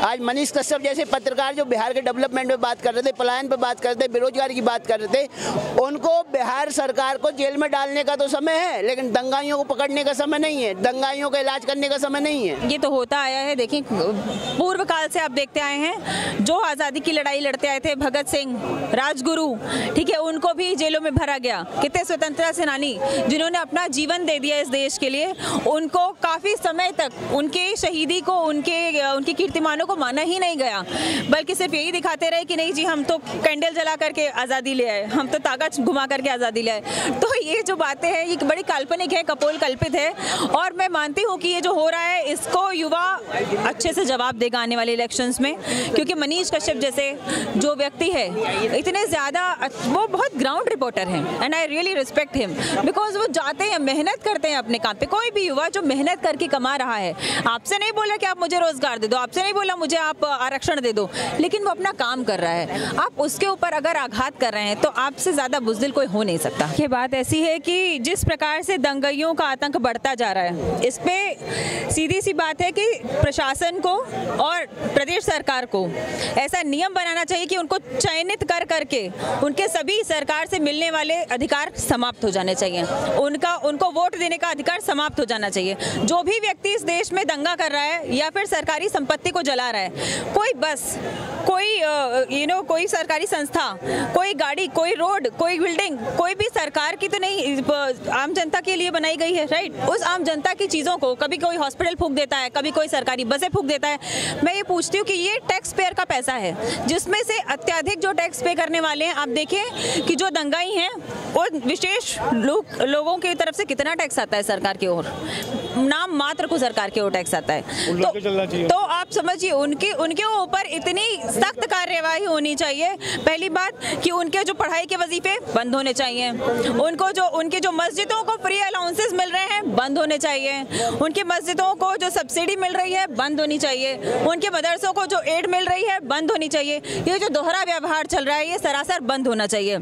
आज मनीष कश्यप जैसे पत्रकार जो बिहार के डेवलपमेंट में बात कर रहे थे, पलायन पे बात कर रहे थे, बेरोजगारी की बात कर रहे थे, उनको बिहार सरकार को जेल में डालने का तो समय है, लेकिन दंगाइयों को पकड़ने का समय नहीं है, दंगाइयों का इलाज करने का समय नहीं है। ये तो होता आया है। देखिए, पूर्व काल से आप देखते आए हैं, जो आज़ादी की लड़ाई लड़ते आए थे, भगत सिंह, राजगुरु, ठीक है, उनको भी जेलों में भरा गया। कितने स्वतंत्रता सेनानी जिन्होंने अपना जीवन दे दिया इस देश के लिए, उनको काफ़ी समय तक उनके शहीदी को, उनके कीर्तिमानों को माना ही नहीं गया, बल्कि सिर्फ यही दिखाते रहे कि नहीं जी, हम तो कैंडल जला करके आज़ादी ले आए, हम तो तागा घुमा करके आज़ादी ले आए। तो ये जो बातें हैं ये बड़ी काल्पनिक है, कपोल कल्पित है, और मैं मानती हूँ कि ये जो हो रहा है इसको युवा अच्छे से जवाब देगा आने वाले इलेक्शंस में, क्योंकि मनीष कश्यप जैसे जो व्यक्ति है, इतने ज़्यादा, वो बहुत ग्राउंड रिपोर्टर हैं, and I really respect him, because वो जाते हैं, मेहनत करते हैं अपने काम पे। कोई भी युवा जो मेहनत करके कमा रहा है, आपसे नहीं बोला कि आप मुझे रोजगार दे दो, आपसे नहीं बोला मुझे आप आरक्षण दे दो, लेकिन वो अपना काम कर रहा है, आप उसके ऊपर अगर आघात कर रहे हैं तो आपसे ज़्यादा बुज़दिल कोई हो नहीं सकता। ये बात ऐसी है कि जिस प्रकार से दंगाइयों का आतंक बढ़ता जा रहा है, इस पे सीधी सी बात है कि प्रशासन को और प्रदेश सरकार को ऐसा नियम बनाना चाहिए कि उनको चयनित कर करके उनके सभी सरकार से मिलने वाले अधिकार समाप्त हो जाने चाहिए, उनको वोट देने का अधिकार समाप्त हो जाना चाहिए। जो भी व्यक्ति इस देश में दंगा कर रहा है या फिर सरकारी संपत्ति को जला रहा है, कोई बस, कोई कोई सरकारी संस्था, कोई गाड़ी, कोई रोड, कोई बिल्डिंग, कोई भी सरकार की तो नहीं, आम जनता के लिए बनाई गई है, राइट। उस आम जनता की चीज़ों को कभी कोई हॉस्पिटल फूंक देता है, कभी कोई सरकारी बसें फूंक देता है। मैं ये पूछती हूँ कि ये टैक्स पेयर का पैसा है, जिसमें से अत्यधिक जो टैक्स पे करने वाले हैं, आप देखें कि जो दंगाई हैं और विशेष लोगों की तरफ से कितना टैक्स आता है सरकार की ओर, नाम मात्र को सरकार की ओर टैक्स आता है। तो आप समझिए उनके ऊपर इतनी सख्त कार्यवाही होनी चाहिए। पहली बात कि उनके जो पढ़ाई के वजीफे बंद होने चाहिए, उनके जो मस्जिदों को फ्री अलाउंसेस मिल रहे हैं बंद होने चाहिए, उनकी मस्जिदों को जो सब्सिडी मिल रही है बंद होनी चाहिए, उनके मदरसों को जो एड मिल रही है बंद होनी चाहिए। ये जो दोहरा व्यवहार चल रहा है ये सरासर बंद होना चाहिए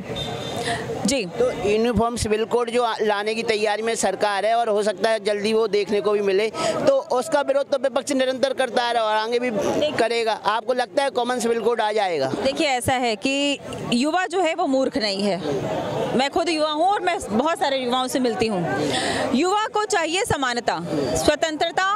जी। तो यूनिफॉर्म सिविल कोड जो लाने की तैयारी में सरकार है और हो सकता है जल्दी वो देखने को भी मिले, तो उसका विरोध तो विपक्ष निरंतर करता है और आगे भी करेगा। आपको लगता है कॉमन सिविल कोड आ जाएगा? देखिए, ऐसा है कि युवा जो है वो मूर्ख नहीं है। मैं खुद युवा हूँ और मैं बहुत सारे युवाओं से मिलती हूँ। युवा को चाहिए समानता, स्वतंत्रता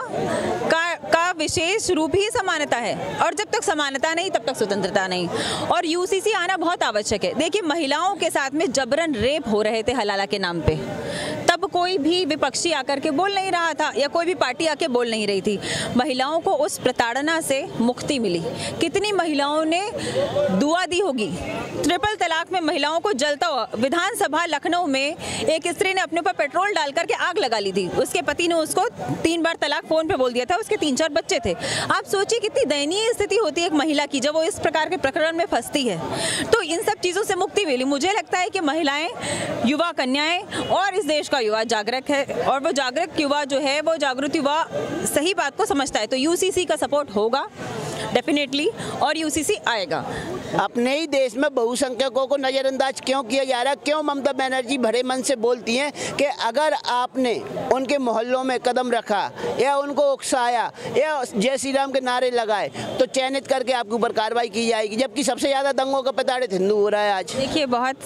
का विशेष रूप ही समानता है, और जब तक समानता नहीं तब तक स्वतंत्रता नहीं। और यूसीसी आना बहुत आवश्यक है। देखिए, महिलाओं के साथ में जबरन रेप हो रहे थे हलाला के नाम पे, तब कोई भी विपक्षी आकर के बोल नहीं रहा था या कोई भी पार्टी आके बोल नहीं रही थी। महिलाओं को उस प्रताड़ना से मुक्ति मिली। कितनी महिलाओं ने दुआ दी होगी। ट्रिपल तलाक में महिलाओं को जलता हुआ, विधानसभा लखनऊ में एक स्त्री ने अपने ऊपर पेट्रोल डाल करके आग लगा ली थी। उसके पति ने उसको 3 बार तलाक फोन पे बोल दिया था। उसके 3-4 बच्चे थे। आप सोचिए कितनी दयनीय स्थिति होती है एक महिला की जब वो इस प्रकार के प्रकरण में फंसती है। तो इन सब चीज़ों से मुक्ति मिली। मुझे लगता है कि महिलाएं, युवा, कन्याएं और इस देश का युवा जागरूक है, और वो जागरूक युवा जो है, वो जागरूक युवा सही बात को समझता है। तो यूसीसी का सपोर्ट होगा डेफिनेटली, और यूसीसी आएगा। अपने ही देश में बहुसंख्यकों को नज़रअंदाज क्यों किया जा रहा है? क्यों ममता बनर्जी भरे मन से बोलती हैं कि अगर आपने उनके मोहल्लों में कदम रखा या उनको उकसाया या जय श्री राम के नारे लगाए तो चयनित करके आपके ऊपर कार्रवाई की जाएगी, जबकि सबसे ज़्यादा दंगों का प्रताड़ित हिंदू हो रहा है आज। देखिए, बहुत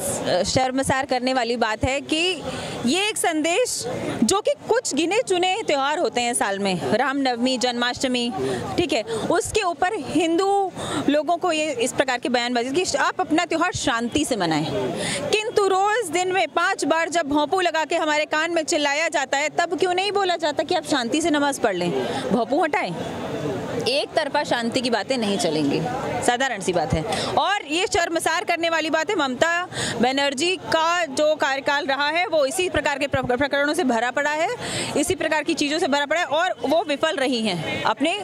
शर्मसार करने वाली बात है कि ये एक संदेश, जो कि कुछ गिने चुने त्यौहार होते हैं साल में, रामनवमी, जन्माष्टमी, ठीक है, उसके ऊपर हिंदू लोगों को ये इस प्रकार की बयानबाजी कि आप अपना त्यौहार शांति से मनाएं, किंतु रोज दिन में 5 बार जब भोंपू लगा के हमारे कान में चिल्लाया जाता है, तब क्यों नहीं बोला जाता कि आप शांति से नमाज पढ़ लें, भोंपू हटाएं। एक तरफा शांति की बातें नहीं चलेंगी, साधारण सी बात है। और ये शर्मसार करने वाली बात है, ममता बनर्जी का जो कार्यकाल रहा है वो इसी प्रकार के प्रकरणों से भरा पड़ा है, इसी प्रकार की चीज़ों से भरा पड़ा है, और वो विफल रही हैं अपने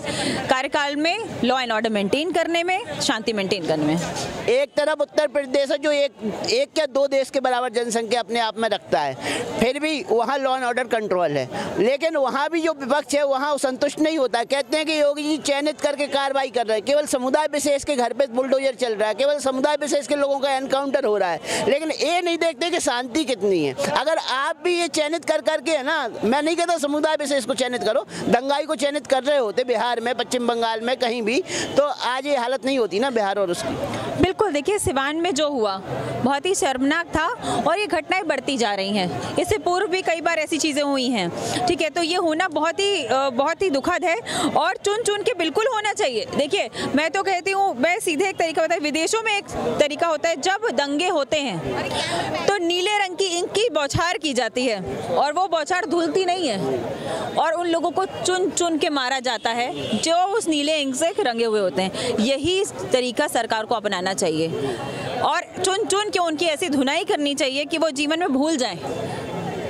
कार्यकाल में लॉ एंड ऑर्डर मेंटेन करने में, शांति मेंटेन करने में। एक तरफ उत्तर प्रदेश है जो एक या 2 देश के बराबर जनसंख्या अपने आप में रखता है, फिर भी वहाँ लॉ एंड ऑर्डर कंट्रोल है, लेकिन वहाँ भी जो विपक्ष है वहाँ संतुष्ट नहीं होता। कहते हैं कि योगी जी चयनित करके कार्रवाई कर रहे हैं, केवल समुदाय विशेष के घर पे बुलडोजर चल रहा है, केवल समुदाय विशेष के लोगों का एनकाउंटर हो रहा है, लेकिन ये नहीं देखते कि शांति कितनी है। अगर आप भी ये चयनित कर करके, है ना, मैं नहीं कहता समुदाय विशेष को चयनित करो, दंगाई को चयनित कर रहे होते बिहार में, पश्चिम बंगाल में, कहीं भी, तो आज ये हालत नहीं होती ना बिहार और उसकी। बिल्कुल, देखिए सिवान में जो हुआ बहुत ही शर्मनाक था और ये घटनाएं बढ़ती जा रही हैं। इससे पूर्व भी कई बार ऐसी चीज़ें हुई हैं, ठीक है, तो ये होना बहुत ही दुखद है और चुन चुन के बिल्कुल होना चाहिए। देखिए मैं तो कहती हूँ, मैं सीधे एक तरीका होता है, विदेशों में एक तरीका होता है, जब दंगे होते हैं तो नीले रंग की इंक की बौछार की जाती है और वो बौछार धुलती नहीं है और उन लोगों को चुन चुन के मारा जाता है जो उस नीले इंक से रंगे हुए होते हैं। यही तरीका सरकार को अपनाना चाहिए और चुन चुन के उनकी ऐसी धुनाई करनी चाहिए कि वो जीवन में भूल जाएं।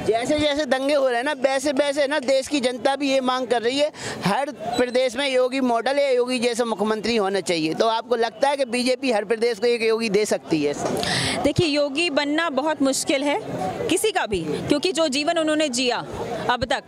जैसे जैसे दंगे हो रहे हैं ना, वैसे वैसे ना देश की जनता भी ये मांग कर रही है, हर प्रदेश में योगी मॉडल या योगी जैसा मुख्यमंत्री होना चाहिए। तो आपको लगता है कि बीजेपी हर प्रदेश को एक योगी दे सकती है? देखिए, योगी बनना बहुत मुश्किल है किसी का भी, क्योंकि जो जीवन उन्होंने जिया अब तक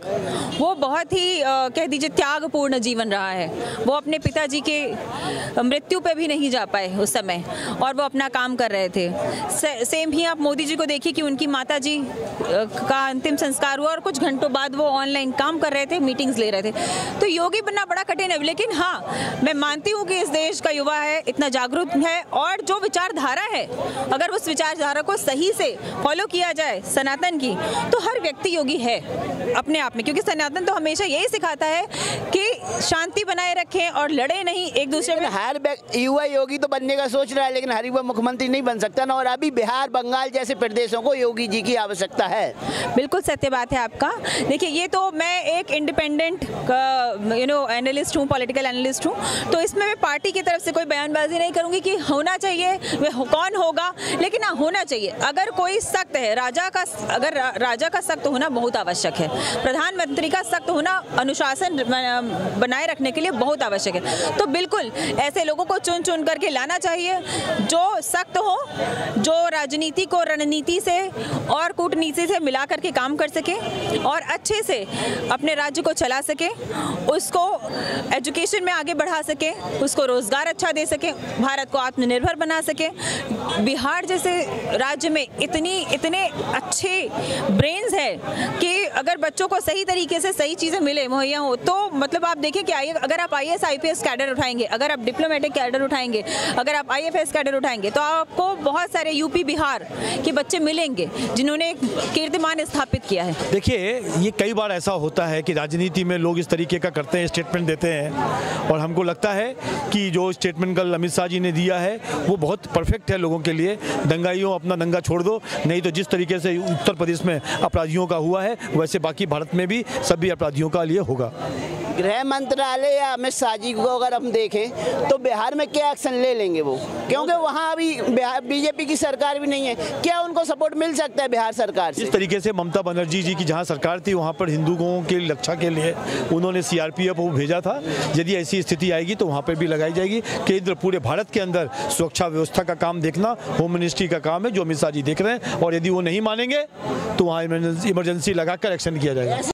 वो बहुत ही कह दीजिए त्यागपूर्ण जीवन रहा है। वो अपने पिताजी के मृत्यु पे भी नहीं जा पाए उस समय और वो अपना काम कर रहे थे। सेम ही आप मोदी जी को देखिए कि उनकी माताजी का अंतिम संस्कार हुआ और कुछ घंटों बाद वो ऑनलाइन काम कर रहे थे, मीटिंग्स ले रहे थे। तो योगी बनना बड़ा कठिन है, लेकिन हाँ, मैं मानती हूँ कि इस देश का युवा है, इतना जागरूक है और जो विचारधारा है, अगर उस विचारधारा को सही से फॉलो किया जाए सनातन की, तो हर व्यक्ति योगी है अपने आप में। क्योंकि सनातन तो हमेशा यही सिखाता है कि शांति बनाए रखें और लड़े नहीं एक दूसरे में। हर युवा योगी तो बनने का सोच रहा है, लेकिन हर युवा मुख्यमंत्री नहीं बन सकता ना, और अभी बिहार बंगाल जैसे प्रदेशों को योगी जी की आवश्यकता है। बिल्कुल सत्य बात है आपका। देखिए, ये तो मैं एक इंडिपेंडेंट एनालिस्ट हूँ, पॉलिटिकल एनालिस्ट हूँ, तो इसमें मैं पार्टी की तरफ से कोई बयानबाजी नहीं करूँगी कि होना चाहिए, वह कौन होगा, लेकिन हाँ होना चाहिए। अगर कोई सख्त है, राजा का सख्त होना बहुत आवश्यक है, प्रधानमंत्री का सख्त होना अनुशासन बनाए रखने के लिए बहुत आवश्यक है। तो बिल्कुल ऐसे लोगों को चुन चुन करके लाना चाहिए जो सख्त हो, जो राजनीति को रणनीति से और कूटनीति से मिला करके काम कर सके और अच्छे से अपने राज्य को चला सके, उसको एजुकेशन में आगे बढ़ा सके, उसको रोजगार अच्छा दे सके, भारत को आत्मनिर्भर बना सके। बिहार जैसे राज्य में इतने अच्छे ब्रेन्स है कि अगर बच्चों को सही तरीके से सही चीज़ें मिले, मुहैया हो, तो मतलब आप देखें कि अगर आप IAS IPS कैडर उठाएंगे, अगर आप डिप्लोमेटिक कैडर उठाएंगे, अगर आप IFS कैडर उठाएंगे, तो आपको बहुत सारे यूपी बिहार के बच्चे मिलेंगे जिन्होंने कीर्तिमान स्थापित किया है। देखिए, ये कई बार ऐसा होता है कि राजनीति में लोग इस तरीके का करते हैं, स्टेटमेंट देते हैं, और हमको लगता है कि जो स्टेटमेंट कल अमित शाह जी ने दिया है वो बहुत परफेक्ट है लोगों के लिए। दंगाइयों अपना दंगा छोड़ दो, नहीं तो जिस तरीके से उत्तर प्रदेश में अपराधियों का हुआ है वैसे बाकी भारत में भी सभी अपराधियों का लिए होगा। गृह मंत्रालय या अमित शाह जी को अगर हम देखें तो बिहार में क्या एक्शन ले लेंगे वो, क्योंकि वहाँ अभी बीजेपी की सरकार भी नहीं है, क्या उनको सपोर्ट मिल सकता है बिहार सरकार से? जिस तरीके से ममता बनर्जी जी की जहाँ सरकार थी वहाँ पर हिंदुओं के रक्षा के लिए उन्होंने CRPF को भेजा था, यदि ऐसी स्थिति आएगी तो वहाँ पर भी लगाई जाएगी। केंद्र पूरे भारत के अंदर सुरक्षा व्यवस्था का काम देखना होम मिनिस्ट्री का काम है, जो अमित शाह जी देख रहे हैं, और यदि वो नहीं मानेंगे तो वहाँ इमरजेंसी लगाकर एक्शन किया जाएगा।